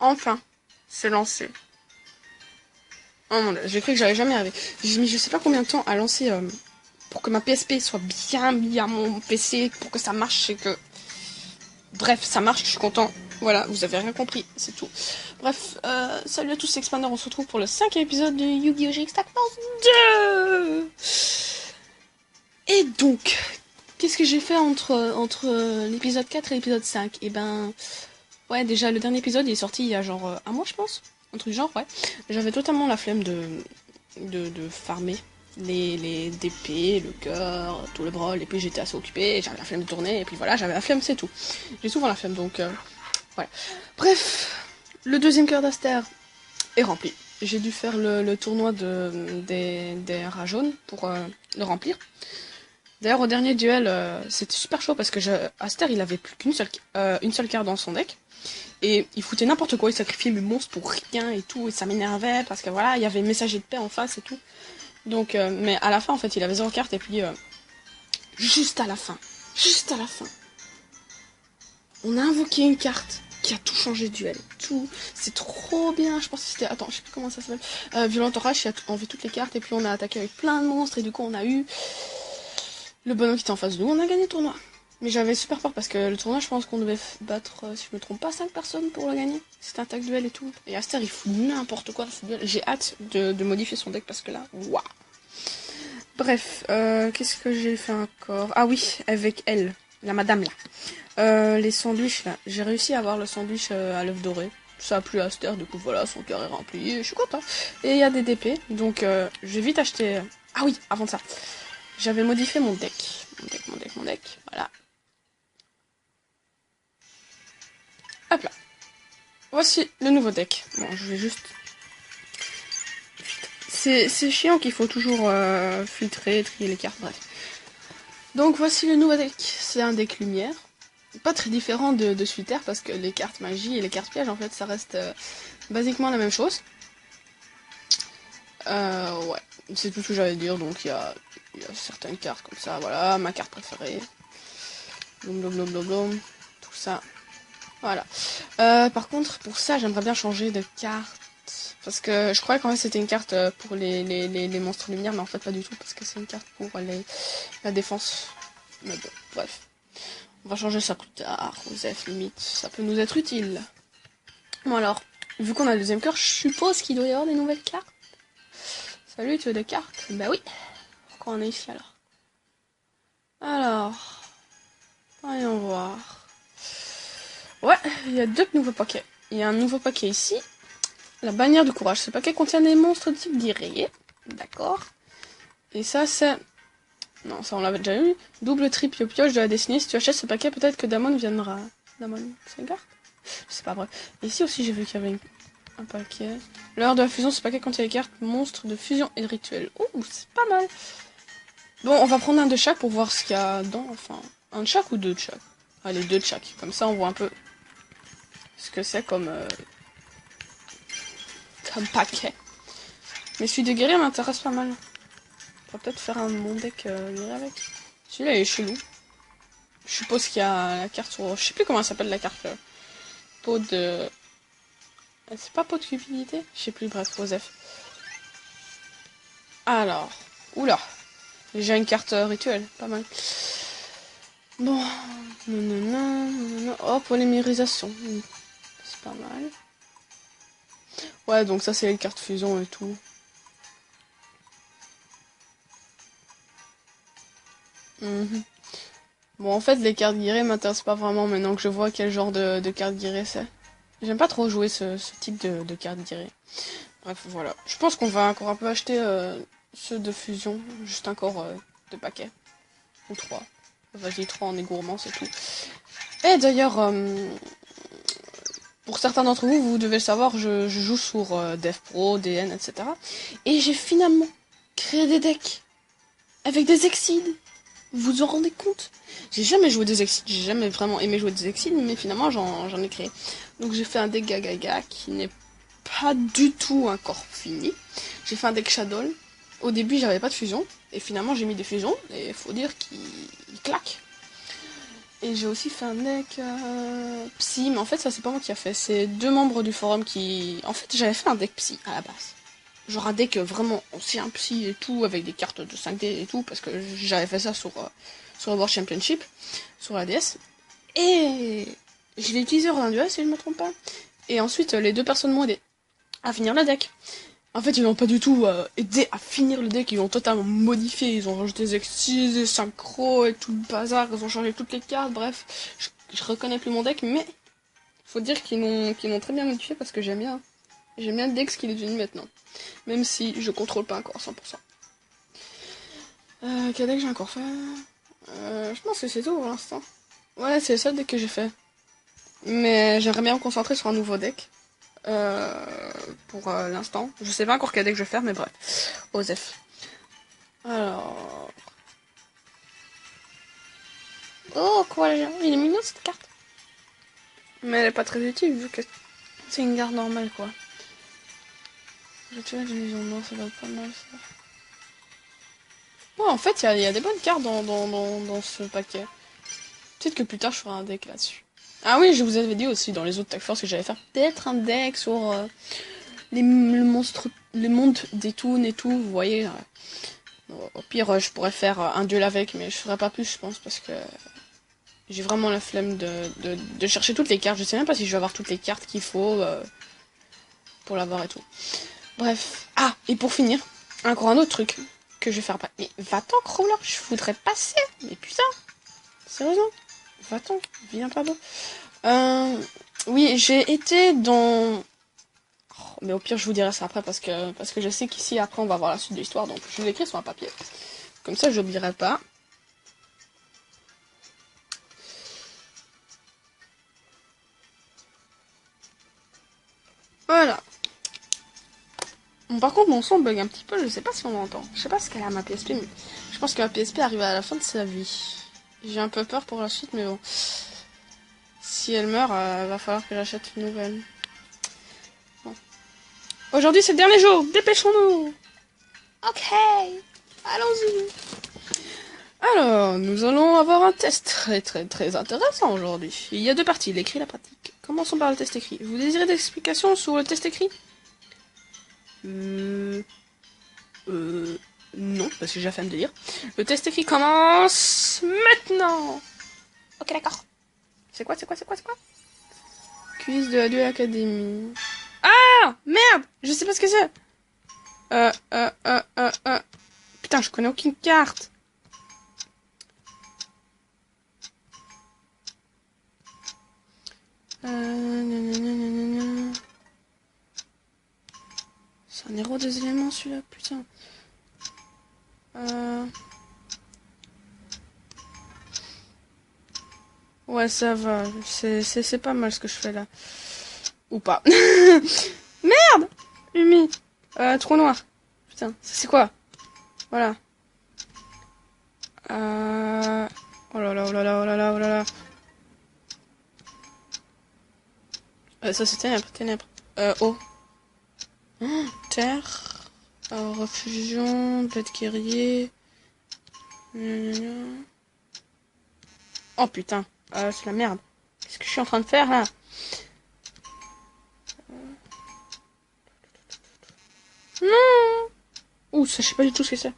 enfin, c'est lancé. Oh mon dieu, j'ai cru que j'allais jamais arriver. J'ai mis je sais pas combien de temps à lancer pour que ma PSP soit bien mis à mon PC, pour que ça marche et que... Bref, ça marche, je suis content. Voilà, vous avez rien compris, c'est tout. Bref, salut à tous, Expander, on se retrouve pour le 5e épisode de Yu-Gi-Oh! GX Tag Force 2. Et donc, qu'est-ce que j'ai fait entre l'épisode 4 et l'épisode 5? Et ben, ouais, déjà, le dernier épisode, il est sorti il y a genre un mois, je pense. Un truc genre, ouais. J'avais totalement la flemme de farmer les DP, le cœur, tout le brol, et puis j'étais assez occupée, j'avais la flemme de tourner, et puis voilà, j'avais la flemme, c'est tout. J'ai souvent la flemme, donc voilà. Bref, le deuxième cœur d'Aster est rempli. J'ai dû faire le tournoi des rats jaunes pour le remplir. D'ailleurs, au dernier duel, c'était super chaud parce que Aster, il avait plus une seule carte dans son deck. Et il foutait n'importe quoi, il sacrifiait mes monstres pour rien et tout, et ça m'énervait parce que voilà, il y avait messager de paix en face et tout. Donc, mais à la fin, en fait, il avait 0 carte et puis, juste à la fin, on a invoqué une carte qui a tout changé de duel. Tout, c'est trop bien, je pense que c'était, attends, je sais plus comment ça s'appelle. Violent Orage, qui a enlevé toutes les cartes et puis on a attaqué avec plein de monstres et du coup on a eu le bonhomme qui était en face de nous, on a gagné le tournoi. Mais j'avais super peur parce que le tournoi, je pense qu'on devait battre, si je me trompe pas, 5 personnes pour le gagner. C'était un tag duel et tout. Et Aster, il fout n'importe quoi dans ce duel. J'ai hâte de modifier son deck parce que là, waouh. Bref, qu'est-ce que j'ai fait encore? Ah oui, avec elle, la madame là. Les sandwichs là. J'ai réussi à avoir le sandwich à l'œuf doré. Ça a plu à Aster, du coup voilà, son cœur est rempli. Et je suis content. Et il y a des DP, donc je vais vite acheter... Ah oui, avant ça. J'avais modifié mon deck. Mon deck. Voilà. Hop là. Voici le nouveau deck. Bon, je vais juste... C'est chiant qu'il faut toujours filtrer, trier les cartes, bref. Donc voici le nouveau deck. C'est un deck lumière. Pas très différent de Suiter parce que les cartes magie et les cartes pièges, en fait, ça reste basiquement la même chose. Ouais. C'est tout ce que j'allais dire. Donc il y a certaines cartes comme ça. Voilà, ma carte préférée. Blum. Tout ça. Voilà. Par contre, pour ça, j'aimerais bien changer de carte. Parce que je croyais qu'en fait c'était une carte pour les monstres lumière, mais en fait pas du tout, parce que c'est une carte pour la défense. Mais bon, bref. On va changer ça plus tard, Osef, limite. Ça peut nous être utile. Bon alors, vu qu'on a le deuxième cœur, je suppose qu'il doit y avoir des nouvelles cartes. Salut, tu veux des cartes? Bah oui. Pourquoi on est ici alors? Alors, voyons voir. Ouais, il y a deux nouveaux paquets. Il y a un nouveau paquet ici. La bannière du courage. Ce paquet contient des monstres type guerrier. D'accord. Et ça, c'est... Non, ça on l'avait déjà eu. Double triple pioche de la destinée. Si tu achètes ce paquet, peut-être que Damon viendra. Damon, c'est une carte? Je sais pas, bref. Et ici aussi, j'ai vu qu'il y avait un paquet. L'heure de la fusion, ce paquet contient les cartes monstres de fusion et de rituel. Ouh, c'est pas mal. Bon, on va prendre un de chaque pour voir ce qu'il y a dedans. Enfin, un de chaque ou deux de chaque? Allez, deux de chaque. Comme ça, on voit un peu ce que c'est comme paquet. Mais celui de guerrier m'intéresse pas mal. On va peut-être faire un mon deck guerrier avec. Celui-là il est chelou. Je suppose qu'il y a la carte sur... Je sais plus comment elle s'appelle la carte. Pot de... C'est pas pot de cupidité? Je sais plus, bref, Osef. Alors... Oula. Déjà une carte rituelle, pas mal. Bon... Non. Oh, polymérisation. C'est pas mal. Ouais, donc ça c'est les cartes fusion et tout. Bon, en fait, les cartes guerriers m'intéressent pas vraiment maintenant que je vois quel genre de cartes guerriers c'est. J'aime pas trop jouer ce type de cartes guerriers. Bref, voilà. Je pense qu'on va encore un peu acheter ceux de fusion. Juste encore deux paquets. Ou trois. Vas-y, trois, on est gourmand, c'est tout. Et d'ailleurs, pour certains d'entre vous, vous devez le savoir, je joue sur Dev Pro, DN, etc. Et j'ai finalement créé des decks avec des Exides. Vous vous en rendez compte? J'ai jamais joué des Exides, j'ai jamais vraiment aimé jouer des Exides, mais finalement j'en ai créé. Donc j'ai fait un deck Gagaga qui n'est pas du tout encore fini. J'ai fait un deck Shadow. Au début j'avais pas de fusion, et finalement j'ai mis des fusions, et faut dire qu'il claque. Et j'ai aussi fait un deck psy, mais en fait ça c'est pas moi qui a fait, c'est 2 membres du forum qui... En fait j'avais fait un deck psy à la base. Genre un deck vraiment ancien psy et tout, avec des cartes de 5D et tout, parce que j'avais fait ça sur le World Championship, sur la DS. Et je l'ai utilisé hors d'un duel si je me trompe pas. Et ensuite les 2 personnes m'ont aidé à finir le deck. En fait, ils n'ont pas du tout aidé à finir le deck, ils l'ont totalement modifié, ils ont rajouté des exis, des synchros et tout le bazar, ils ont changé toutes les cartes, bref, je reconnais plus mon deck, mais faut dire qu'ils l'ont très bien modifié parce que j'aime bien le deck ce qu'il est devenu maintenant, même si je contrôle pas encore 100%. Quel deck j'ai encore fait je pense que c'est tout pour l'instant. Ouais, c'est le seul deck que j'ai fait, mais j'aimerais bien me concentrer sur un nouveau deck. Pour l'instant. Je sais pas encore quel deck je vais faire, mais bref. Osef. Alors... Oh, quoi, il est mignon cette carte. Mais elle est pas très utile, vu que c'est une garde normale, quoi. Je tue la division, non, ça va pas mal, ça. Ouais, en fait, il y a des bonnes cartes dans ce paquet. Peut-être que plus tard, je ferai un deck là-dessus. Ah oui, je vous avais dit aussi dans les autres Tag Force que j'allais faire peut-être un deck sur les mondes des toons et tout, vous voyez. Au pire, je pourrais faire un duel avec, mais je ferai pas plus, je pense, parce que j'ai vraiment la flemme de chercher toutes les cartes. Je sais même pas si je vais avoir toutes les cartes qu'il faut pour l'avoir et tout. Bref. Ah, et pour finir, encore un autre truc que je vais faire. Mais va-t'en, Crawler, je voudrais passer. Mais putain, sérieusement, va-t'en, viens pas beau. Oui, j'ai été dans... Oh, mais au pire, je vous dirai ça après parce que je sais qu'ici, après, on va voir la suite de l'histoire. Donc, je vais l'écrire sur un papier. Comme ça, je n'oublierai pas. Voilà. Bon, par contre, mon son bug un petit peu. Je sais pas si on l'entend. Je sais pas ce qu'elle a ma PSP, mais je pense que ma PSP arrive à la fin de sa vie. J'ai un peu peur pour la suite, mais bon. Si elle meurt, va falloir que j'achète une nouvelle. Bon. Aujourd'hui, c'est le dernier jour. Dépêchons-nous. Ok. Allons-y. Alors, nous allons avoir un test très intéressant aujourd'hui. Il y a 2 parties, l'écrit et la pratique. Commençons par le test écrit. Vous désirez des explications sur le test écrit? Non, parce que j'ai la flemme de lire. Le test écrit commence maintenant. Ok, d'accord. C'est quoi Quiz de la Duel Academy. Ah, merde, je sais pas ce que c'est. Putain, je connais aucune carte. C'est un héros des éléments celui-là, putain. Ouais, ça va. C'est pas mal ce que je fais là. Ou pas. Merde Umi. Trou noir. Putain, ça c'est quoi? Voilà. Oh là là, oh là là, oh là là, oh là là. Ça c'est ténèbres. Eau. Terre. Refusion. Bête guerrier. Oh putain. C'est la merde. Qu'est-ce que je suis en train de faire là? Non. Ouh, ça je sais pas du tout ce que c'est.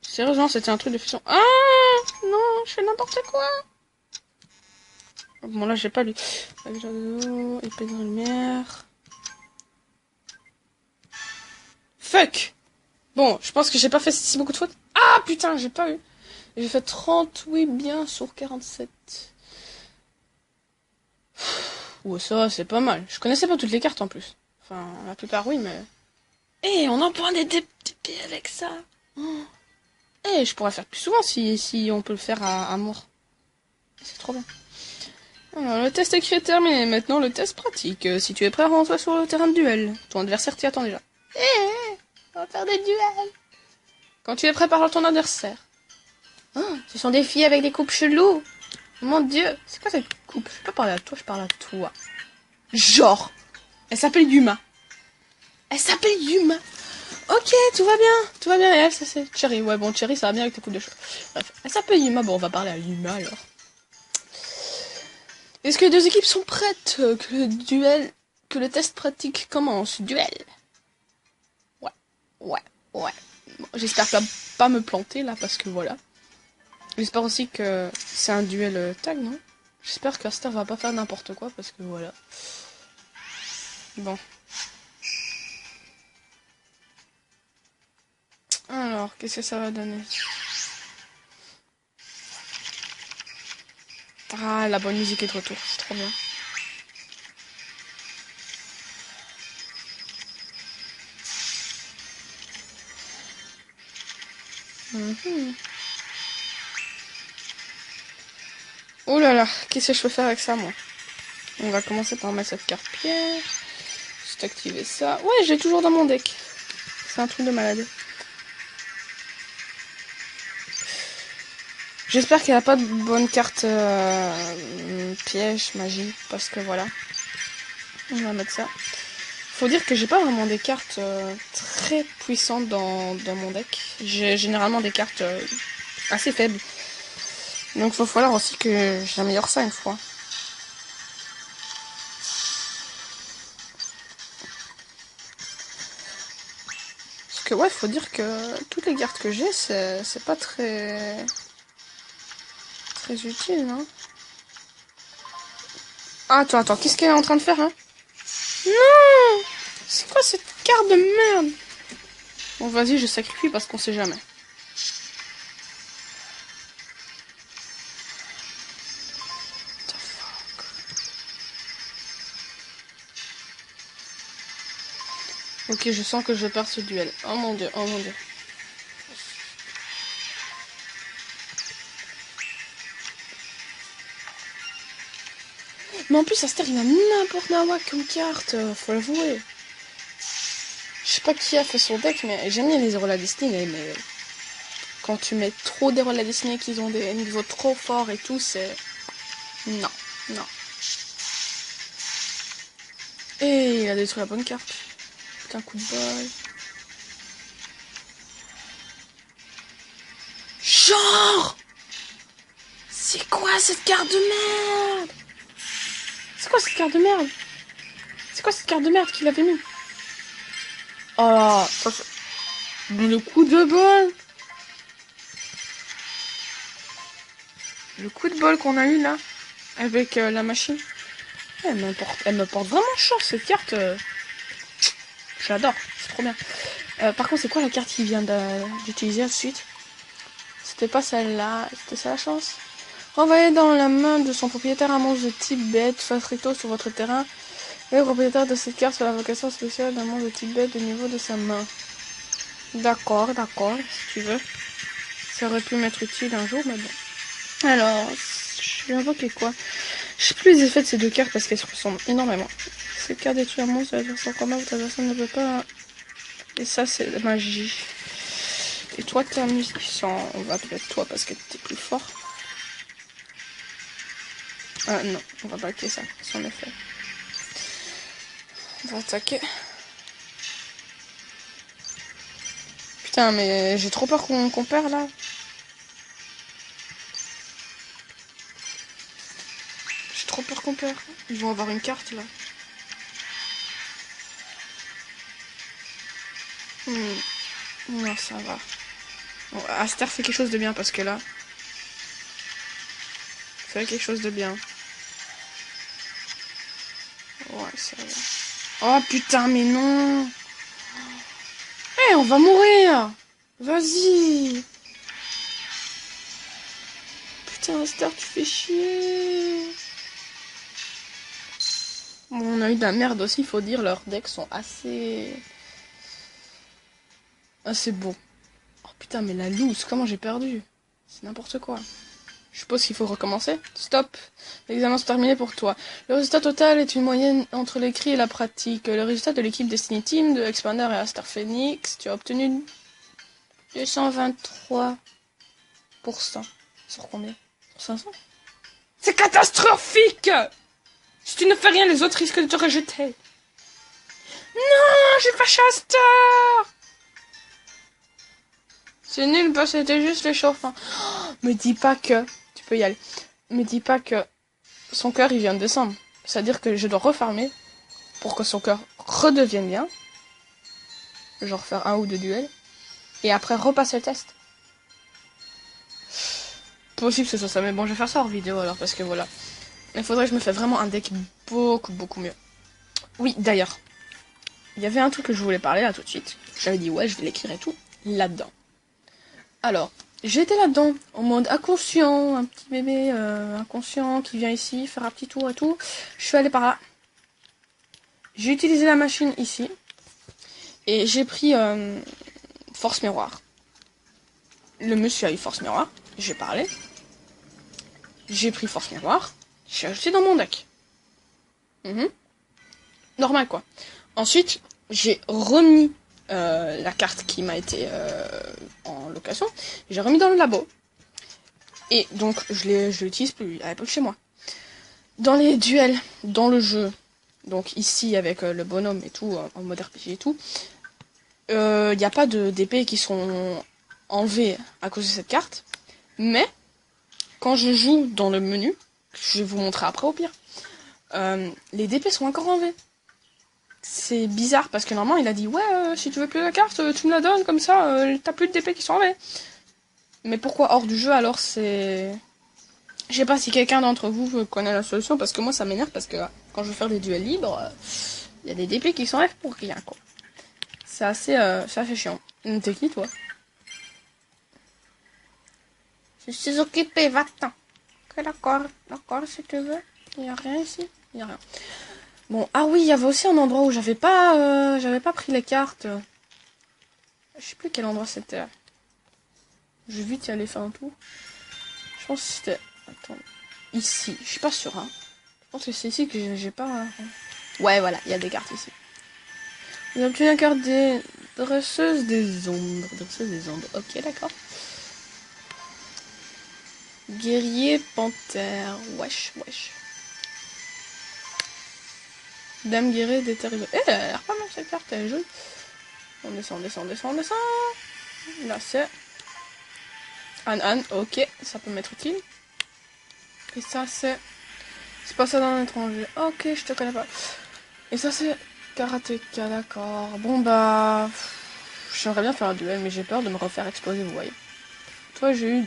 Sérieusement, c'était un truc de fusion. Ah non, je fais n'importe quoi. Bon là j'ai pas lu. Épée de lumière. Fuck. Bon, je pense que j'ai pas fait si beaucoup de fautes. Ah putain, j'ai pas eu. J'ai fait 38 bien sur 47. Ouais, ça c'est pas mal. Je connaissais pas toutes les cartes en plus. Enfin, la plupart oui, mais... Eh, on emprunte des TP avec ça. Oh. Eh, je pourrais faire plus souvent si on peut le faire à mort. C'est trop bien. Alors, le test écrit est terminé. Maintenant, le test pratique. Si tu es prêt, rends-toi sur le terrain de duel. Ton adversaire t'y attend déjà. On va faire des duels. Quand tu es prêt, parle à ton adversaire. Oh, ce sont des filles avec des coupes cheloues. Mon Dieu, c'est quoi cette coupe? Je peux pas parler à toi, je parle à toi. Genre, elle s'appelle Yuma. Elle s'appelle Yuma. Ok, tout va bien. Tout va bien. Et elle, ça c'est Cherry. Ouais, bon, Cherry, ça va bien avec tes coups de cheveux. Bref, elle s'appelle Yuma. Bon, on va parler à Yuma alors. Est-ce que les deux équipes sont prêtes? Que le test pratique commence. Duel. Ouais, ouais, ouais. Bon, j'espère pas me planter là parce que voilà. J'espère aussi que c'est un duel tag, non? J'espère qu'Aster va pas faire n'importe quoi parce que voilà. Bon. Alors, qu'est-ce que ça va donner? Ah, la bonne musique est de retour, c'est trop bien. Oh là là, qu'est-ce que je peux faire avec ça, moi? On va commencer par mettre cette carte pierre. Juste activer ça. Ouais, j'ai toujours dans mon deck. C'est un truc de malade. J'espère qu'il n'y a pas de bonne carte piège, magie, parce que voilà. On va mettre ça. Faut dire que j'ai pas vraiment des cartes très puissantes dans mon deck. J'ai généralement des cartes assez faibles. Donc il va falloir aussi que j'améliore ça une fois. Parce que ouais, faut dire que toutes les cartes que j'ai, c'est pas très utile, hein. Ah, attends, qu'est-ce qu'elle est en train de faire, hein? Non! C'est quoi cette carte de merde? Bon, vas-y, je sacrifie parce qu'on sait jamais. Ok, je sens que je perds ce duel. Oh mon dieu, oh mon dieu. Mais en plus, Aster, il a n'importe quoi comme carte, faut l'avouer. Je sais pas qui a fait son deck, mais j'aime bien les héros de la destinée, mais quand tu mets trop d'héros de la destinée qui ont des niveaux trop forts et tout, c'est... Non, non. Et il a détruit la bonne carte. Putain, coup de bol. Genre! C'est quoi cette carte de merde? C'est quoi cette carte de merde? C'est quoi cette carte de merde qu'il avait mis? Oh, le coup de bol. Le coup de bol qu'on a eu là, avec la machine. Elle me porte vraiment chance cette carte. J'adore, c'est trop bien. Par contre, c'est quoi la carte qu'il vient d'utiliser ensuite? C'était pas celle-là, c'était ça la chance. Renvoyez dans la main de son propriétaire un monstre de type bête, face recto sur votre terrain. Et le propriétaire de cette carte sur la vocation spéciale d'un monstre de type bête au niveau de sa main. D'accord, si tu veux. Ça aurait pu m'être utile un jour, mais bon. Alors, je vais invoquer quoi? Je sais plus les effets de ces deux cartes parce qu'elles se ressemblent énormément. Cette carte détruit un monstre, l'adversaire en combat, votre adversaire ne peut pas. Et ça, c'est la magie. Et toi, t'es un musicien. On va te mettre toi parce que t'es plus fort. Ah non, on va baquer ça, son effet. On va attaquer. Putain, mais j'ai trop peur qu'on perd là. J'ai trop peur qu'on perd. Ils vont avoir une carte là. Non, ça va. Bon, Aster fait quelque chose de bien parce que là. Fait quelque chose de bien. Ouais, ça va. Oh putain, mais non! Eh, on va mourir! Vas-y! Putain, Aster, tu fais chier! Bon, on a eu de la merde aussi, il faut dire, leurs decks sont assez beaux. Oh putain, mais la loose, comment j'ai perdu? C'est n'importe quoi. Je suppose qu'il faut recommencer. Stop. L'examen est terminé pour toi. Le résultat total est une moyenne entre l'écrit et la pratique. Le résultat de l'équipe Destiny Team de Expander et Aster Phoenix, tu as obtenu 223%. Sur combien? Sur 500? C'est catastrophique! Si tu ne fais rien, les autres risquent de te rejeter. Non, j'ai fâché Aster! C'est nul parce que c'était juste l'échauffement. Me dis pas que... Tu peux y aller. Me dis pas que son cœur, il vient de descendre. C'est-à-dire que je dois refarmer pour que son cœur redevienne bien. Genre faire 1 ou 2 duels. Et après repasser le test. Possible que ce soit ça, mais bon, je vais faire ça hors vidéo alors, parce que voilà. Il faudrait que je me fasse vraiment un deck beaucoup mieux. Oui, d'ailleurs. Il y avait un truc que je voulais parler là tout de suite. J'avais dit ouais, je vais l'écrire et tout. Là-dedans. Alors, j'étais là-dedans, en mode inconscient, un petit bébé inconscient qui vient ici faire un petit tour et tout. Je suis allée par là. J'ai utilisé la machine ici. Et j'ai pris force miroir. Le monsieur a eu force miroir. J'ai parlé. J'ai pris force miroir. J'ai ajouté dans mon deck. Normal quoi. Ensuite, j'ai remis la carte qui m'a été en location. J'ai remis dans le labo. Et donc, je l'utilise plus. Elle est plus chez moi. Dans les duels, dans le jeu, donc ici avec le bonhomme et tout, en mode RPG et tout, il n'y a pas d'épées qui sont enlevées à cause de cette carte. Mais, quand je joue dans le menu, je vais vous montrer après au pire, les DP sont encore enlevées. C'est bizarre parce que normalement il a dit ouais, si tu veux plus la carte, tu me la donnes comme ça, t'as plus de DP qui sont enlevés. Mais pourquoi hors du jeu alors c'est... Je sais pas si quelqu'un d'entre vous connaît la solution parce que moi ça m'énerve parce que quand je veux faire des duels libres, il y a des DP qui s'enlèvent pour rien quoi. C'est assez chiant. T'es qui toi? Je suis occupée, va-t'en. Ok d'accord si tu veux. Il y a rien ici, il y a rien. Bon, ah oui, il y avait aussi un endroit où j'avais pas pris les cartes. Je sais plus quel endroit c'était. Je vais vite y aller faire un tour. Je pense que c'était... Attends. Ici. Je suis pas sûre, hein. Je pense que c'est ici que j'ai pas... Ouais, voilà. Il y a des cartes ici. Vous avez obtenu la carte des... Dresseuse des ombres. Dresseuse des ombres. Ok, d'accord. Guerrier panthère. Wesh. Dame guerrier déterminée. Eh, elle a l'air pas mal cette carte. Elle est jolie. On descend. Là, c'est... Anne. Ok. Ça peut m'être utile. Et ça, c'est... C'est pas ça d'un étranger. Ok, je te connais pas. Et ça, c'est karatéka, d'accord. Bon, bah... J'aimerais bien faire un duel, mais j'ai peur de me refaire exploser, vous voyez. Toi, j'ai eu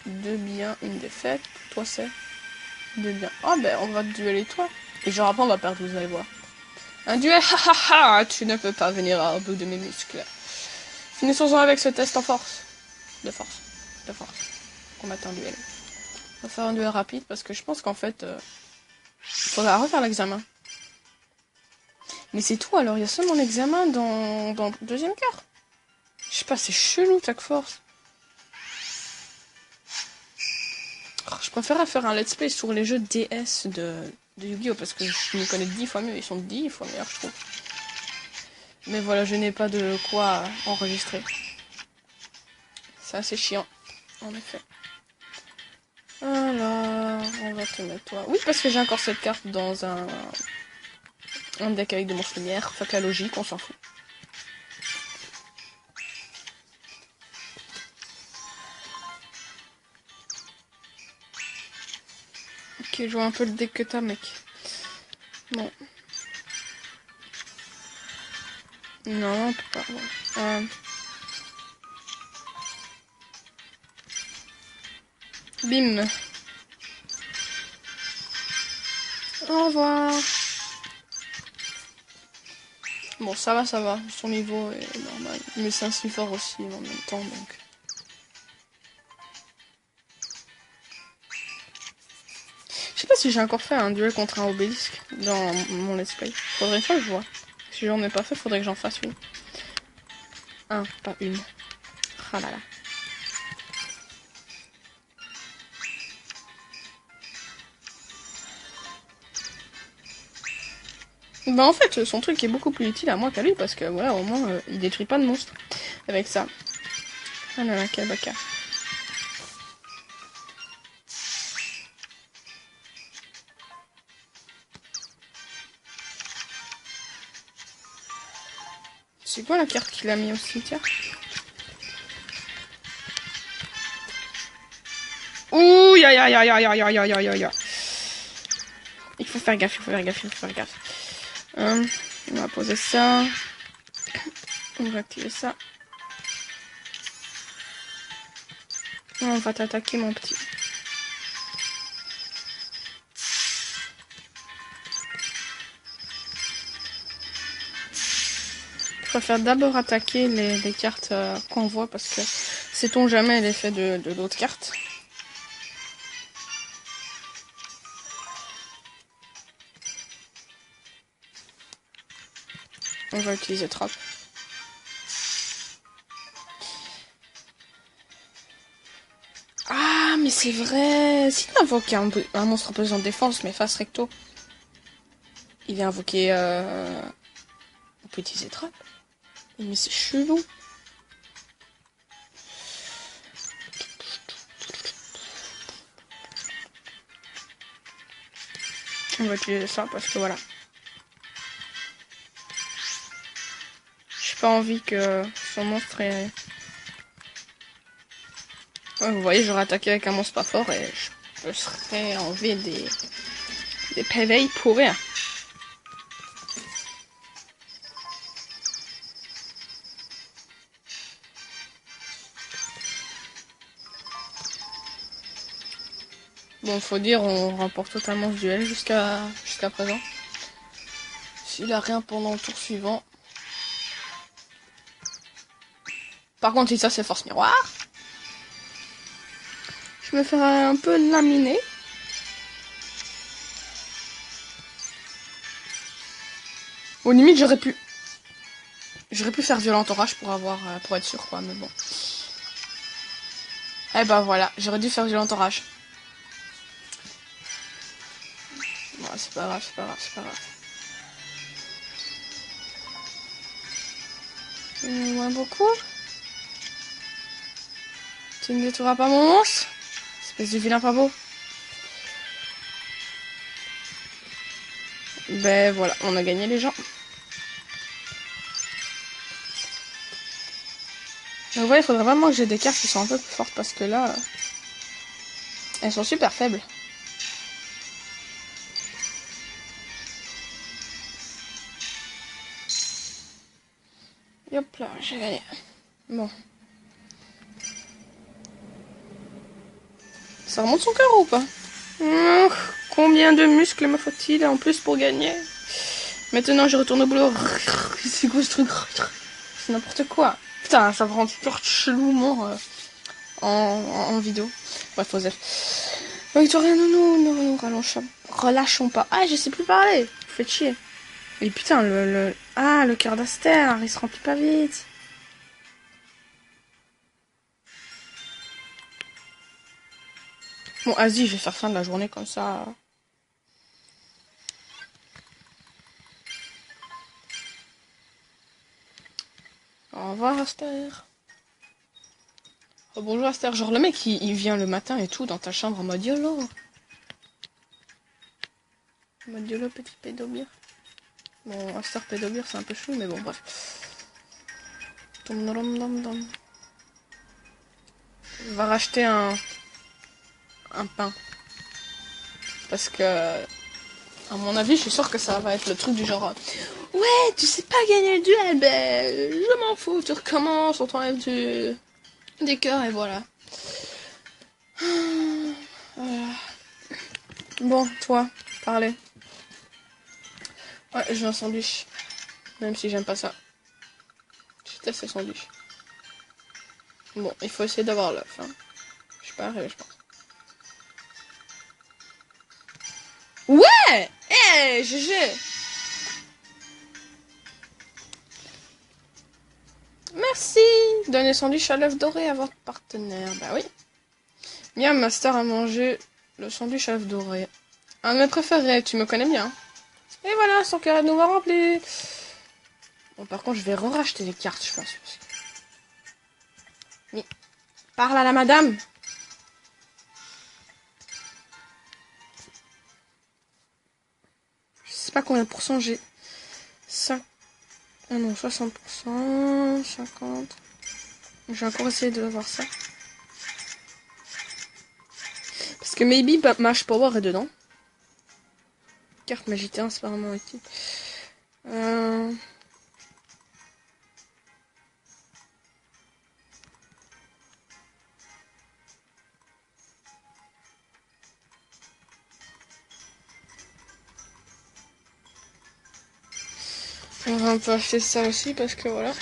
2 biens, 1 défaite. Toi, c'est 2 biens. Oh, ben, on va dueler toi. Et genre, après, on va perdre, vous allez voir. Un duel, hahaha, tu ne peux pas venir à bout de mes muscles. Finissons-en avec ce test en force. De force. On va un duel. On va faire un duel rapide, parce que je pense qu'en fait... faudra refaire l'examen. Mais c'est tout, alors il y a seulement l'examen dans le deuxième quart. Je sais pas, c'est chelou, Tag Force. Oh, je préfère faire un let's play sur les jeux DS de Yu-Gi-Oh! Parce que je me connais 10 fois mieux, ils sont 10 fois meilleurs, je trouve. Mais voilà, je n'ai pas de quoi enregistrer. C'est assez chiant, en effet. Alors, on va te mettre toi. Oui, parce que j'ai encore cette carte dans un deck avec des monstres lumière. Fuck la logique, on s'en fout. Ok, je vois un peu le deck que t'as, mec. Bon. Non, on peut pas. Bon. Bim. Au revoir. Bon, ça va. Son niveau est normal. Mais c'est un si fort aussi en même temps, donc... Je sais pas si j'ai encore fait un duel contre un obélisque dans mon let's play. Faudrait une fois que je vois. Si j'en ai pas fait, faudrait que j'en fasse une. Un, pas une. Ah là là. Bah en fait, son truc est beaucoup plus utile à moi qu'à lui, parce que voilà, au moins, il détruit pas de monstres avec ça. Ah là là, quel bâtard. C'est quoi la carte qu'il a mis au cimetière? Ouh, ya, ya, ya, ya, ya, ya, ya, ya, ya, ya. Il faut faire gaffe, il faut faire gaffe, il faut faire gaffe. On va poser ça. On va activer ça. On va t'attaquer, mon petit. Je préfère d'abord attaquer les cartes qu'on voit parce que sait-on jamais l'effet de l'autre carte. On va utiliser trappe. Ah, mais c'est vrai. S'il invoque un monstre pesant de défense, mais face recto, il vient invoquer... On peut utiliser trappe. Mais c'est chelou. On va utiliser ça parce que voilà. J'ai pas envie que son monstre ait... Ouais, vous voyez, j'aurais attaqué avec un monstre pas fort et je serais enlevé des PV pour rien. Bon, faut dire, on remporte totalement ce duel jusqu'à présent. S'il a rien pendant le tour suivant. Par contre, si ça c'est force miroir, je me ferai un peu laminer. Au limite, j'aurais pu faire violent orage pour pour être sûr, quoi, mais bon. Eh ben voilà, j'aurais dû faire violent orage. Bon, c'est pas grave, c'est pas grave, c'est pas grave. Moins beaucoup. Tu ne détruiras pas mon monstre, espèce de vilain pas beau. Ben voilà, on a gagné les gens. Donc voilà, il faudrait vraiment que j'ai des cartes qui sont un peu plus fortes parce que là, elles sont super faibles. Et hop là, j'ai gagné. Bon. Ça remonte son cœur ou pas? Combien de muscles me faut-il en plus pour gagner? Maintenant je retourne au boulot. C'est quoi ce truc? C'est n'importe quoi. Putain, ça me rend super chelou moi en vidéo. Bref, faut dire. Victoria, nous relâchons pas. Ah, je sais plus parler. Vous faites chier. Et putain, le cœur d'Aster, il se remplit pas vite. Bon, vas-y, je vais faire fin de la journée comme ça. Au revoir, Aster. Oh, bonjour, Aster. Genre, le mec, il vient le matin et tout dans ta chambre en mode YOLO. En mode YOLO, petit pédobire. Bon, Aster pédobire, c'est un peu chou, mais bon, bref. On va racheter un pain. Parce que, à mon avis, je suis sûre que ça va être le truc du genre... Ouais, tu sais pas gagner le duel, ben je m'en fous, tu recommences, on t'enlève des cœurs et voilà. Voilà. Bon, toi, parlez. Ouais, je veux un sandwich. Même si j'aime pas ça. Je déteste les sandwichs. Bon, il faut essayer d'avoir l'œuf. Hein. Je suis pas arrivé, je pense. Ouais! Eh, GG! Merci! Donnez sandwich à l'œuf doré à votre partenaire. Bah oui. Miam Master a mangé le sandwich à l'œuf doré. Un de mes préférés, tu me connais bien. Et voilà, son cœur est de nouveau rempli. Bon, par contre, je vais racheter les cartes, je pense. Mais, parle à la madame. Je sais pas combien de pourcents j'ai. 5... Ah non, 60%, 50... Je vais encore essayer de voir ça. que maybe Mash Power est dedans. Carte Magité 1, c'est pas vraiment utile. On va un peu acheter ça aussi parce que voilà.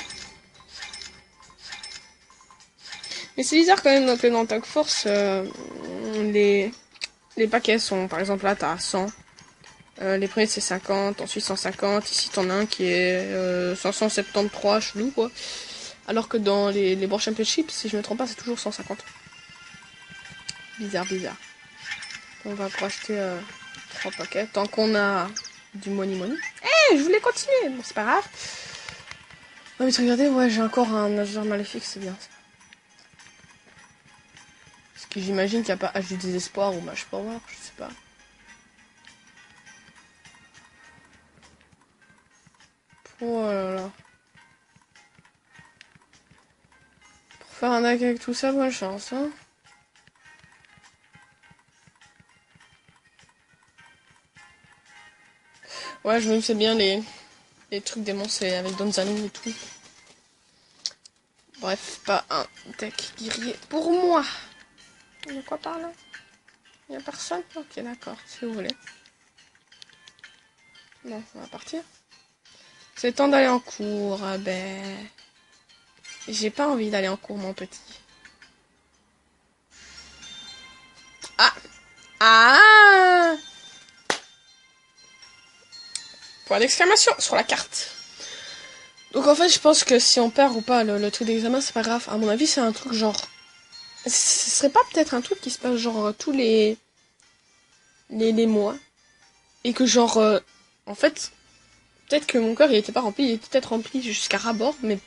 Mais c'est bizarre quand même que dans Tag Force, les paquets sont, par exemple là t'as 100. Les premiers c'est 50, ensuite 150. Ici t'en as un qui est 573, chelou quoi. Alors que dans les World Championship, si je me trompe pas, c'est toujours 150. Bizarre. On va pour acheter 3 paquets. Tant qu'on a du money. Je voulais continuer, bon c'est pas grave. Oh mais regardez, ouais j'ai encore un nageur maléfique, c'est bien ça. Parce que j'imagine qu'il n'y a pas H du désespoir ou Mash Power, je sais pas. Oh là là. Pour faire un deck avec tout ça, bonne chance hein. Ouais, je me fais bien les trucs démoncés avec Donzanou et tout. Bref, pas un deck guerrier pour moi. Il y a quoi par là? Il y a personne? Ok, d'accord, si vous voulez. Bon, on va partir. C'est temps d'aller en cours. Ah ben... J'ai pas envie d'aller en cours, mon petit. Ah point d'exclamation sur la carte. Donc en fait, je pense que si on perd ou pas le truc d'examen, c'est pas grave. À mon avis, c'est un truc genre... Ce serait pas peut-être un truc qui se passe genre tous les mois. Et que genre... en fait, peut-être que mon cœur, il était pas rempli. Il était peut-être rempli jusqu'à ras-bord, mais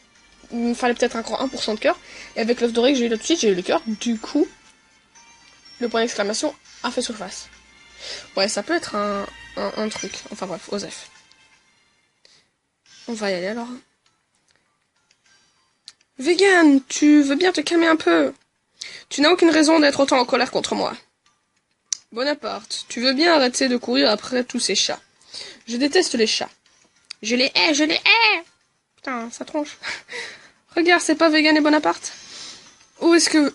il me fallait peut-être encore 1% de cœur. Et avec l'œuf doré que j'ai eu là tout de suite, j'ai eu le cœur. Du coup, le point d'exclamation a fait surface. Ouais, ça peut être un truc. Enfin bref, Osef. On va y aller alors. Vegan, tu veux bien te calmer un peu? Tu n'as aucune raison d'être autant en colère contre moi. Bonaparte, tu veux bien arrêter de courir après tous ces chats? Je déteste les chats. Je les hais! Putain, ça tronche. Regarde, c'est pas Vegan et Bonaparte? Où est-ce que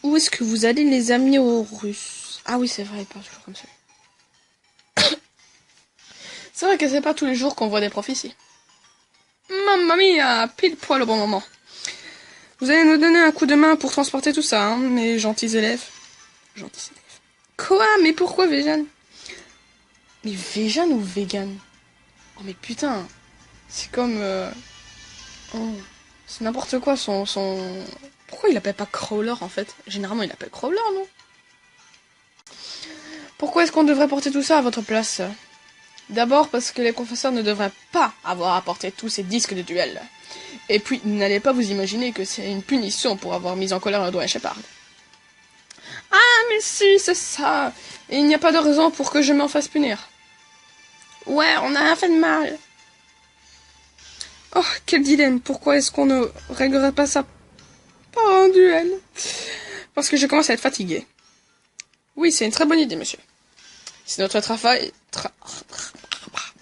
vous allez les amener aux Russes? Ah oui, c'est vrai, il parle toujours comme ça. C'est vrai que c'est pas tous les jours qu'on voit des profs ici. Mamma mia, pile poil au bon moment. Vous allez nous donner un coup de main pour transporter tout ça, hein, mes gentils élèves. Gentils élèves. Quoi? Mais pourquoi vegan? Mais vegan ou vegan? Oh mais putain, c'est comme... Oh, c'est n'importe quoi son... Pourquoi il l'appelle pas Crawler en fait? Généralement il l'appelle Crawler, non? Pourquoi est-ce qu'on devrait porter tout ça à votre place? D'abord parce que les professeurs ne devraient pas avoir apporté tous ces disques de duel. Et puis, n'allez pas vous imaginer que c'est une punition pour avoir mis en colère le doigt Shepard. Ah, mais si, c'est ça. Et il n'y a pas de raison pour que je m'en fasse punir. Ouais, on n'a rien fait de mal. Oh, quel dilemme. Pourquoi est-ce qu'on ne réglerait pas ça par un duel? Parce que je commence à être fatigué. Oui, c'est une très bonne idée, monsieur. C'est notre travail...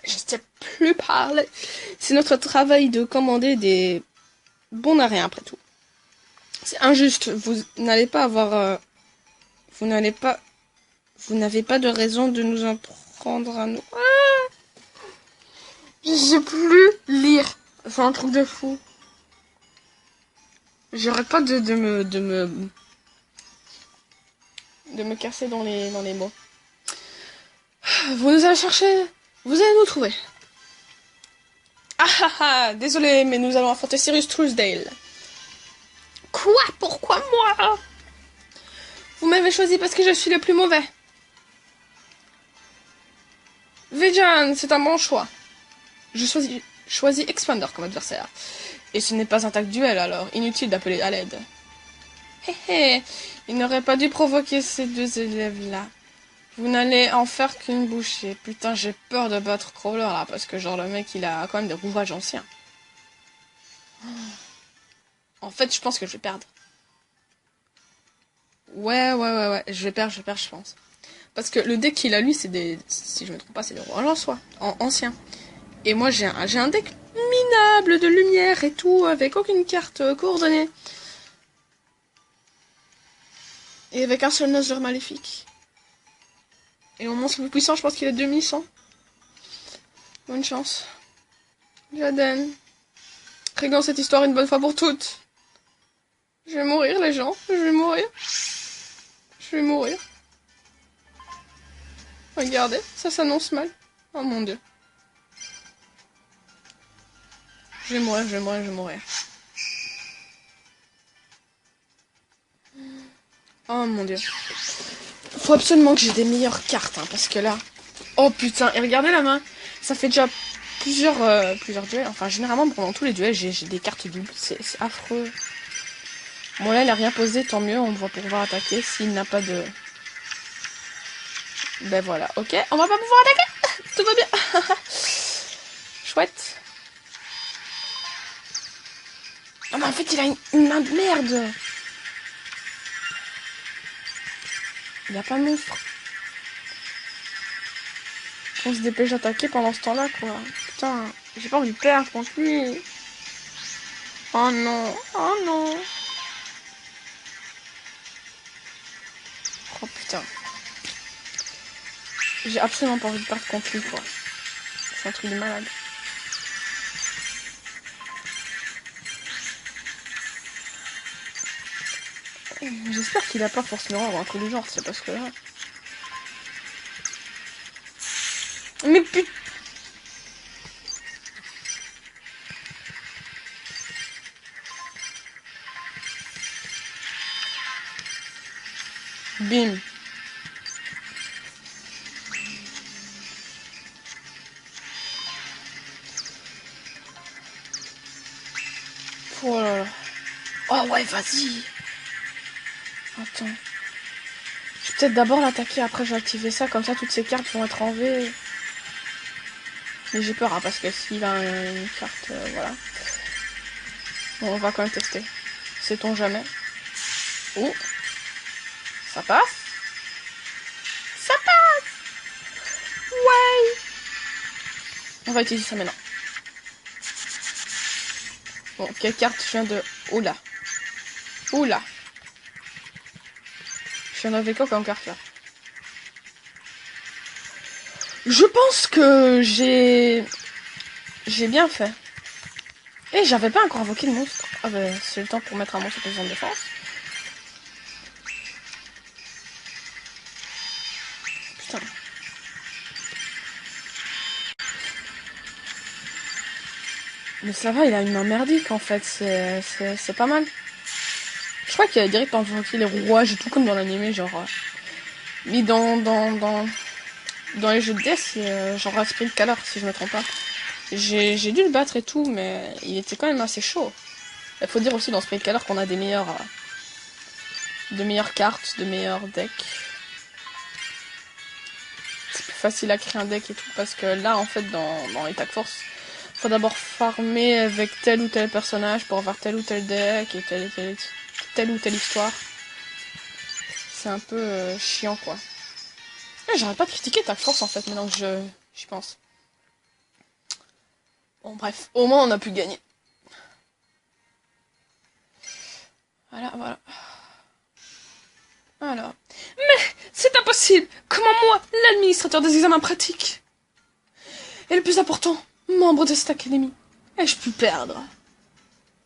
Je sais plus parler. C'est notre travail de commander des bons à rien, après tout. C'est injuste. Vous n'allez pas avoir... Vous n'avez pas de raison de nous en prendre à nous. Ah, je sais plus lire. C'est un truc de fou. J'arrête pas de me casser dans les mots. Vous nous allez chercher. Vous allez nous trouver. Ah ah ah. Désolé, mais nous allons affronter Cyrus Truesdale. Quoi? Pourquoi moi? Vous m'avez choisi parce que je suis le plus mauvais. Vegan, c'est un bon choix. Je choisis Expander comme adversaire. Et ce n'est pas un tag duel, alors inutile d'appeler à l'aide. Hé hé, il n'aurait pas dû provoquer ces deux élèves-là. Vous n'allez en faire qu'une bouchée. Putain, j'ai peur de battre Crawler, là, parce que genre le mec, il a quand même des rouages anciens. En fait, je pense que je vais perdre. Ouais. Je vais perdre, je pense. Parce que le deck qu'il a, lui, c'est des... Si je me trompe pas, c'est des rois en soi, ancien. Et moi, j'ai un deck minable de lumière et tout, avec aucune carte coordonnée. Et avec un seul nageur maléfique. Et mon monstre le plus puissant, je pense qu'il est 2100. Bonne chance. Jaden. Réglons cette histoire une bonne fois pour toutes. Je vais mourir, les gens. Je vais mourir. Je vais mourir. Regardez, ça s'annonce mal. Oh mon dieu. Je vais mourir. Oh mon dieu. Faut absolument que j'ai des meilleures cartes, hein, parce que là... Oh putain, et regardez la main. Ça fait déjà plusieurs duels. Enfin, généralement, pendant tous les duels, j'ai des cartes doubles. C'est affreux. Bon, là, il a rien posé, tant mieux. On va pouvoir attaquer s'il n'a pas de... Ben voilà, ok. On va pas pouvoir attaquer. Tout va bien. Chouette. Ah, mais en fait, il a une main de merde. Il n'y a pas de monstre. On se dépêche d'attaquer pendant ce temps-là, quoi. Putain, j'ai pas envie de perdre contre lui. Oh non, oh non. Oh putain. J'ai absolument pas envie de perdre contre lui, quoi. C'est un truc de malade. J'espère qu'il a pas force mirror ou un truc du genre, c'est parce que là... Mais putain. Bim. Oh là là. Oh ouais, vas-y. Attends. Je vais peut-être d'abord l'attaquer, après je vais activer ça, comme ça toutes ces cartes vont être enlevées. Mais j'ai peur, hein, parce que s'il a une carte, voilà. Bon, on va quand même tester. Sait-on jamais. Oh. Ça passe. Ça passe. Ouais. On va utiliser ça maintenant. Bon, quelle carte je viens de... Oula. Oula. Je viens d'enlever quoi comme carte là? Je pense que j'ai bien fait. Et j'avais pas encore invoqué le monstre. Ah bah c'est le temps pour mettre un monstre en position de défense. Putain. Mais ça va, il a une main merdique en fait, c'est pas mal. Je crois qu'il a direct invoqué les rouages et tout comme dans l'animé, genre... Mais dans les jeux de death, genre à Sprint Color, si je me trompe pas. J'ai dû le battre et tout, mais il était quand même assez chaud. Il faut dire aussi dans Sprint Color qu'on a de meilleures cartes, de meilleurs decks. C'est plus facile à créer un deck et tout, parce que là, en fait, dans Attack Force, faut d'abord farmer avec tel ou tel personnage pour avoir tel ou tel deck et telle ou telle histoire. C'est un peu chiant, quoi. J'arrête pas de critiquer Attack Force, en fait, maintenant que j'y pense. Bon, bref, au moins on a pu gagner. Voilà. Alors. Mais c'est impossible! Comment moi, l'administrateur des examens pratiques, et le plus important, membre de cette académie, ai-je pu perdre?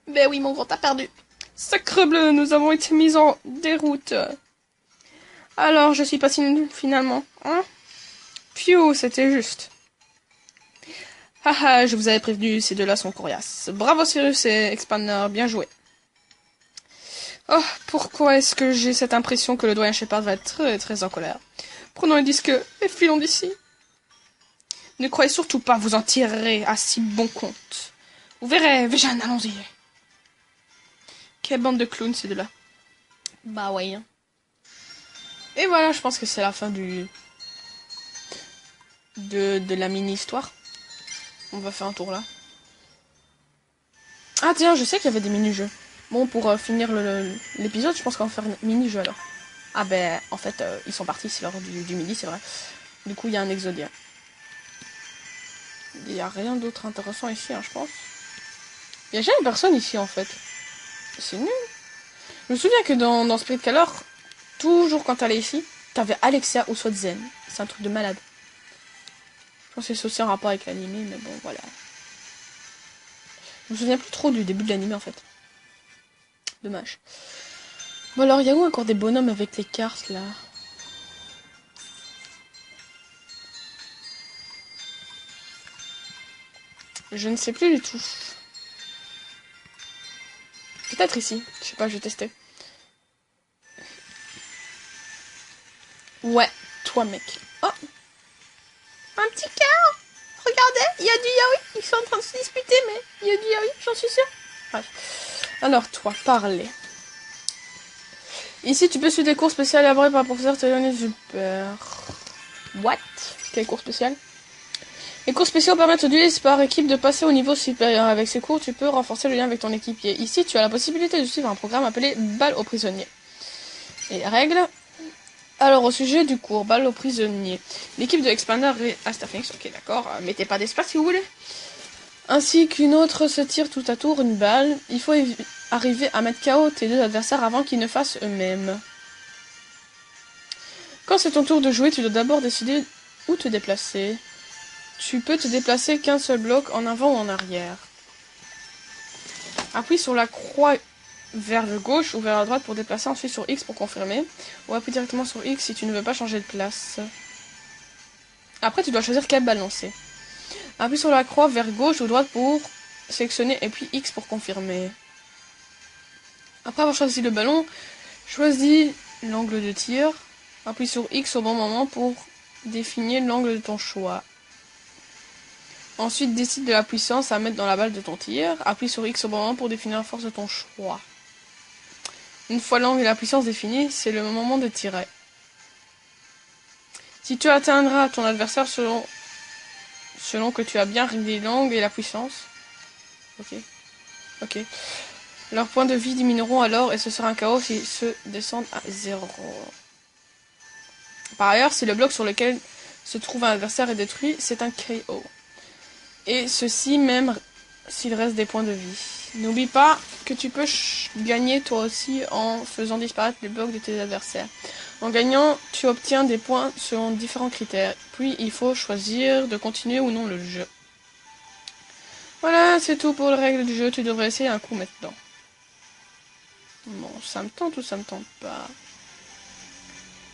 Ben oui, mon grand, t'as perdu. Sacrebleu, nous avons été mis en déroute. Alors, je suis pas si nulle, finalement, hein? Phew, c'était juste. Haha, je vous avais prévenu, ces deux-là sont coriaces. Bravo Cyrus et Expander, bien joué. Oh, pourquoi est-ce que j'ai cette impression que le doyen Shepard va être très très en colère? Prenons le disque et filons d'ici. Ne croyez surtout pas vous en tirer à si bon compte. Vous verrez, Vejan, allons-y. Quelle bande de clowns ces deux-là. Bah ouais. Et voilà, je pense que c'est la fin de la mini-histoire. On va faire un tour là. Ah tiens, je sais qu'il y avait des mini-jeux. Bon, pour finir l'épisode, je pense qu'on va faire un mini-jeu alors. Ah ben, en fait, ils sont partis, c'est l'heure du midi, c'est vrai. Du coup, il y a un exodia. Il n'y a rien d'autre intéressant ici, hein, je pense. Il n'y a jamais personne ici, en fait. C'est nul. Je me souviens que dans Spirit Calor, toujours quand t'allais ici, t'avais Alexia ou soit Zen. C'est un truc de malade. Je pense que c'est aussi en rapport avec l'anime, mais bon, voilà. Je me souviens plus trop du début de l'anime, en fait. Dommage. Bon alors, il y a où encore des bonhommes avec les cartes, là? Je ne sais plus du tout. Peut-être ici. Je sais pas, je vais tester. Ouais, toi, mec. Oh, un petit cas. Regardez, il y a du yaoi. Ils sont en train de se disputer, mais il y a du yaoi, j'en suis sûre. Bref. Alors, toi, parlez. Ici, tu peux suivre des cours spéciaux élaborés par le professeur Théoné Super. What? Quel cours spécial? Les cours spéciaux permettent aux duellistes par équipe de passer au niveau supérieur. Avec ces cours, tu peux renforcer le lien avec ton équipier. Ici, tu as la possibilité de suivre un programme appelé Balle aux prisonniers. Et les règles? Alors, au sujet du cours, Balle aux prisonniers. L'équipe de Expander et Asterphoenix, ok d'accord, mettez pas d'espace si vous voulez. Ainsi qu'une autre se tire tout à tour une balle. Il faut arriver à mettre KO tes deux adversaires avant qu'ils ne fassent eux-mêmes. Quand c'est ton tour de jouer, tu dois d'abord décider où te déplacer. Tu peux te déplacer qu'un seul bloc en avant ou en arrière. Appuie sur la croix vers le gauche ou vers la droite pour déplacer, ensuite sur X pour confirmer. Ou appuie directement sur X si tu ne veux pas changer de place. Après, tu dois choisir quelle balle lancer. Appuie sur la croix vers gauche ou droite pour sélectionner et puis X pour confirmer. Après avoir choisi le ballon, choisis l'angle de tir. Appuie sur X au bon moment pour définir l'angle de ton choix. Ensuite, décide de la puissance à mettre dans la balle de ton tir. Appuie sur X au bon moment pour définir la force de ton choix. Une fois l'angle et la puissance définis, c'est le moment de tirer. Si tu atteindras ton adversaire selon que tu as bien réglé l'angle et la puissance. Ok. Leurs points de vie diminueront alors et ce sera un chaos s'ils se descendent à 0. Par ailleurs, si le bloc sur lequel se trouve un adversaire est détruit, c'est un KO. Et ceci même s'il reste des points de vie. N'oublie pas que tu peux gagner toi aussi en faisant disparaître les blocs de tes adversaires. En gagnant, tu obtiens des points selon différents critères. Puis il faut choisir de continuer ou non le jeu. Voilà, c'est tout pour les règles du jeu. Tu devrais essayer un coup maintenant. Bon, ça me tente ou ça me tente pas.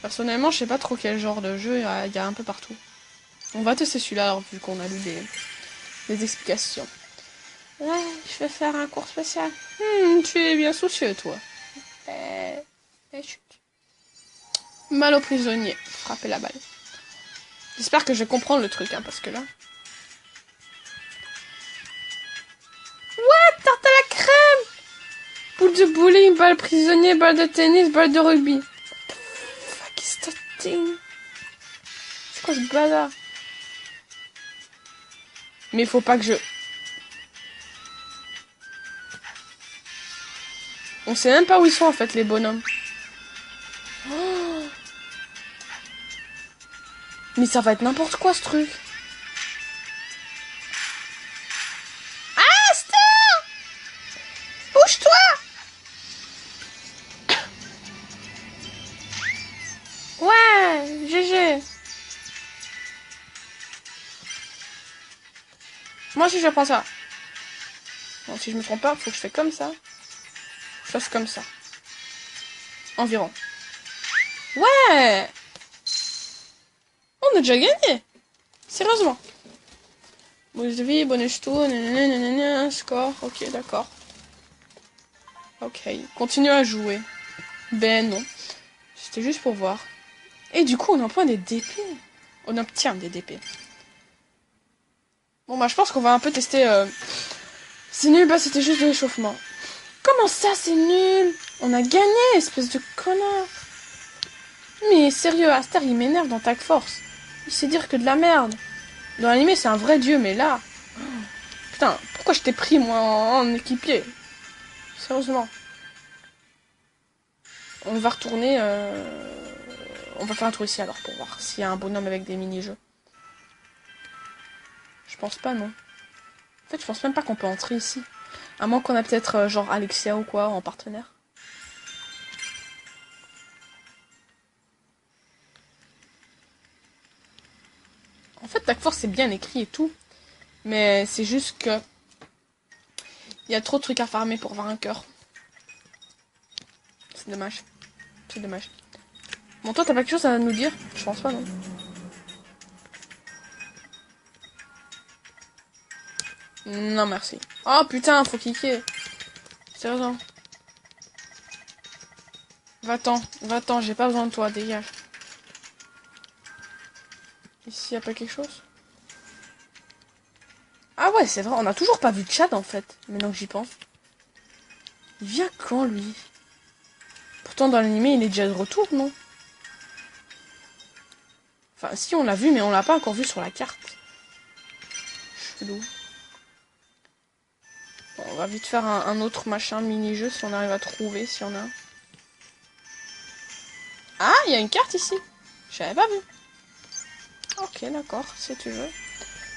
Personnellement, je sais pas trop quel genre de jeu il y a un peu partout. On va tester celui-là alors vu qu'on a lu les explications. Ouais, je vais faire un cours spécial. Tu es bien soucieux, toi. Chut. Mal au prisonnier. Frapper la balle. J'espère que je vais comprendre le truc, hein, parce que là... What? Tarte à la crème! Boule de bowling, balle prisonnier, balle de tennis, balle de rugby. What the fuck is that thing? C'est quoi ce bazar? Mais il faut pas que je... On sait même pas où ils sont en fait les bonhommes. Oh, mais ça va être n'importe quoi ce truc. Ah, Star! Bouge-toi! Ouais, GG. Moi aussi je prends ça. Bon, si je me trompe pas, faut que je fais comme ça. Je fasse comme ça. Environ. Ouais! On a déjà gagné! Sérieusement. Bonus de vie, bonus tout, nanana, score, ok, d'accord. Ok, continue à jouer. Ben non. C'était juste pour voir. Et du coup, on emploie des DP. On obtient des DP. Bon, bah, je pense qu'on va un peu tester... C'est nul, bah, c'était juste de l'échauffement. Comment ça, c'est nul? On a gagné, espèce de connard. Mais sérieux, Aster, il m'énerve dans Tag Force. Il sait dire que de la merde. Dans l'anime, c'est un vrai dieu, mais là... Putain, pourquoi je t'ai pris, moi, en équipier? Sérieusement. On va retourner... On va faire un tour ici alors pour voir s'il y a un bonhomme avec des mini-jeux. Je pense pas, non. En fait, je pense même pas qu'on peut entrer ici. À moins qu'on a peut-être genre Alexia ou quoi en partenaire. En fait, Tag Force c'est bien écrit et tout. Mais c'est juste que... Il y a trop de trucs à farmer pour avoir un cœur. C'est dommage. C'est dommage. Bon, toi, t'as pas quelque chose à nous dire? Je pense pas, non? Non, merci. Oh, putain, faut cliquer. Sérieusement. Va-t'en, j'ai pas besoin de toi, dégage. Ici, y a pas quelque chose? Ah ouais, c'est vrai, on a toujours pas vu de Chad, en fait. Maintenant que j'y pense. Il vient quand, lui? Pourtant, dans l'animé, il est déjà de retour, non? Enfin, si, on l'a vu, mais on l'a pas encore vu sur la carte. Chelou. Bon, on va vite faire un autre machin, mini-jeu, si on arrive à trouver, s'il y en a un. Ah, il y a une carte ici. J'avais pas vu. Ok, d'accord, si tu veux.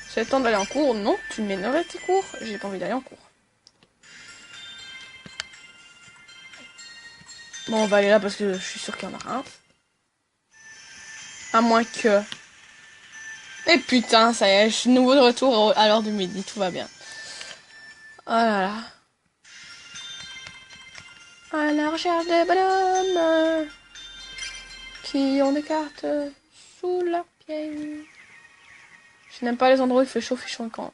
C'est le temps d'aller en cours. Non, tu m'énerves tes cours. J'ai pas envie d'aller en cours. Bon, on va aller là parce que je suis sûre qu'il y en aura un. À moins que... Et putain, ça y est, je suis nouveau de retour à l'heure du midi, tout va bien. Oh là là. À la recherche des bonhommes qui ont des cartes sous leurs pieds. Je n'aime pas les endroits où il fait chaud quand.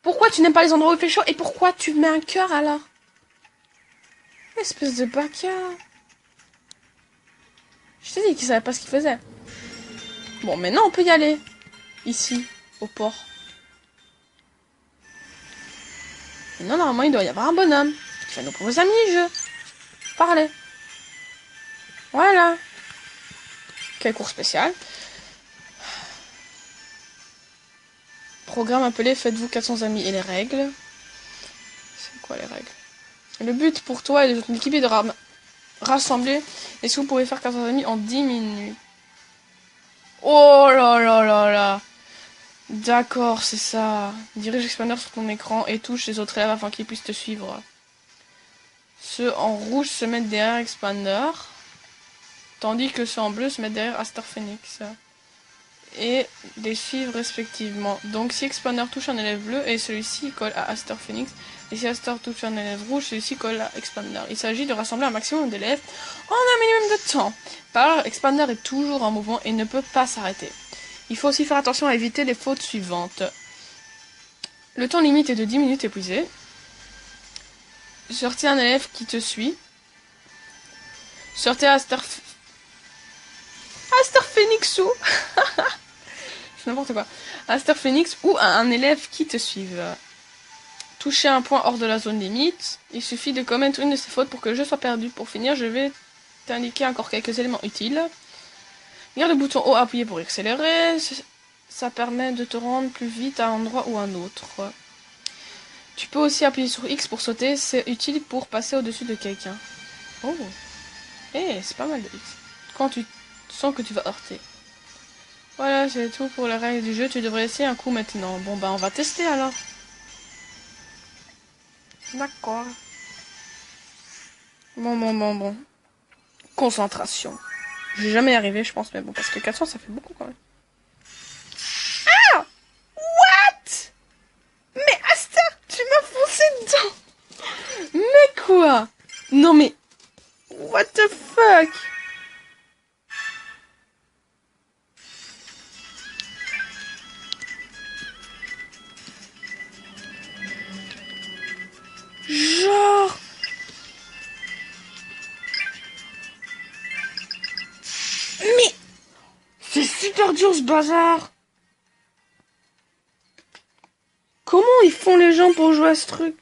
Pourquoi tu n'aimes pas les endroits où il fait chaud et pourquoi tu mets un cœur alors? Espèce de bâtard. Je t'ai dit qu'il savait pas ce qu'il faisait. Bon, maintenant on peut y aller. Ici, au port. Maintenant, normalement, il doit y avoir un bonhomme qui va nous proposer un mini-jeu. Parlez. Voilà. Quel cours spécial. Programme appelé Faites-vous 400 amis et les règles. C'est quoi les règles? Le but pour toi et de ton équipe est de rassembler. Est-ce que vous pouvez faire 400 amis en 10 minutes? Oh là là là là. D'accord, c'est ça. Dirige Expander sur ton écran et touche les autres élèves afin qu'ils puissent te suivre. Ceux en rouge se mettent derrière Expander. Tandis que ceux en bleu se mettent derrière Aster Phoenix. Et les suivre respectivement. Donc si Expander touche un élève bleu, et celui-ci colle à Aster Phoenix. Et si Aster touche un élève rouge, celui-ci colle à Expander. Il s'agit de rassembler un maximum d'élèves en un minimum de temps. Par ailleurs, Expander est toujours en mouvement et ne peut pas s'arrêter. Il faut aussi faire attention à éviter les fautes suivantes. Le temps limite est de 10 minutes épuisé. Sortir un élève qui te suit. Sortir Aster Phoenix ou c'est n'importe quoi. Aster Phoenix ou un élève qui te suive. Toucher un point hors de la zone limite. Il suffit de commettre une de ces fautes pour que le jeu soit perdu. Pour finir, je vais t'indiquer encore quelques éléments utiles. Garde le bouton haut appuyé pour accélérer. Ça permet de te rendre plus vite à un endroit ou à un autre. Tu peux aussi appuyer sur X pour sauter. C'est utile pour passer au-dessus de quelqu'un. Oh. C'est pas mal de X. Quand tu sens que tu vas heurter. Voilà, c'est tout pour les règles du jeu. Tu devrais essayer un coup maintenant. Bon, bah, on va tester alors. D'accord. Bon. Concentration. Je vais jamais y arriver, je pense, mais bon, parce que 400, ça fait beaucoup quand même. Ah! What? Mais Aster, tu m'as foncé dedans! Mais quoi? Non mais... What the fuck? Genre... Mais... C'est super dur ce bazar! Comment ils font les gens pour jouer à ce truc?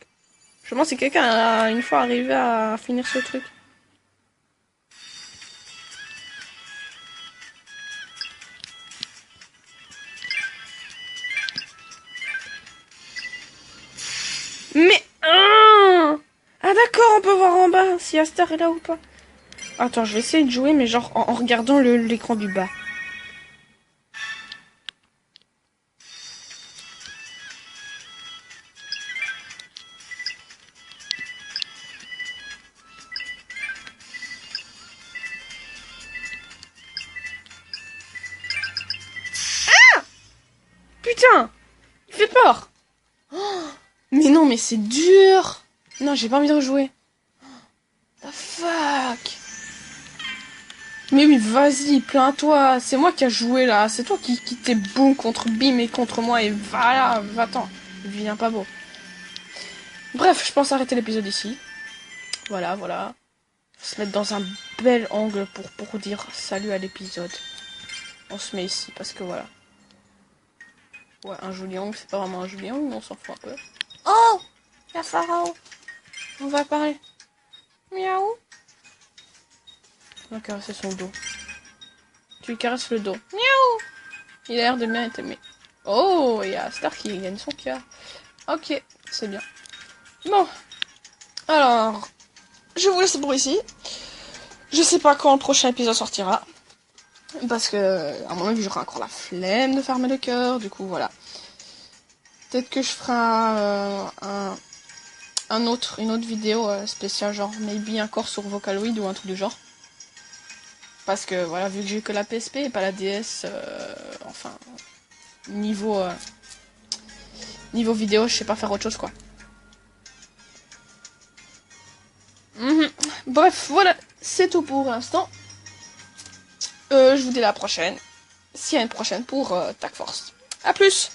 Je pense que quelqu'un a une fois arrivé à finir ce truc. Mais... Ah d'accord, on peut voir en bas. si Aster est là ou pas. Attends, je vais essayer de jouer, mais genre en regardant l'écran du bas. Putain! Il fait peur! Oh, mais non, mais c'est dur! Non, j'ai pas envie de rejouer. The fuck! Mais oui, vas-y, plains-toi. C'est moi qui a joué là. C'est toi qui t'es bon contre Bim et contre moi. Et voilà, va-t'en. Viens pas beau. Bref, je pense arrêter l'épisode ici. Voilà, voilà. Se mettre dans un bel angle pour dire salut à l'épisode. On se met ici parce que voilà. Ouais, un joli angle, c'est pas vraiment un joli angle, mais on s'en fout un peu. Oh! La Pharaon! On va parler. Miaou! On va caresser son dos. Tu lui caresses le dos. Miaou! Il a l'air de bien être aimé. Oh! Il y a Star qui gagne son cœur. Ok, c'est bien. Bon. Alors, je vous laisse pour ici. Je sais pas quand le prochain épisode sortira. Parce que, à mon avis, j'aurai encore la flemme de fermer le cœur. Du coup, voilà. Peut-être que je ferai une autre vidéo spéciale, genre maybe encore sur Vocaloid ou un truc du genre. Parce que, voilà, vu que j'ai que la PSP et pas la DS, enfin, niveau vidéo, je sais pas faire autre chose, quoi. Bref, voilà, c'est tout pour l'instant. Je vous dis à la prochaine. S'il y a une prochaine pour Tag Force. A plus!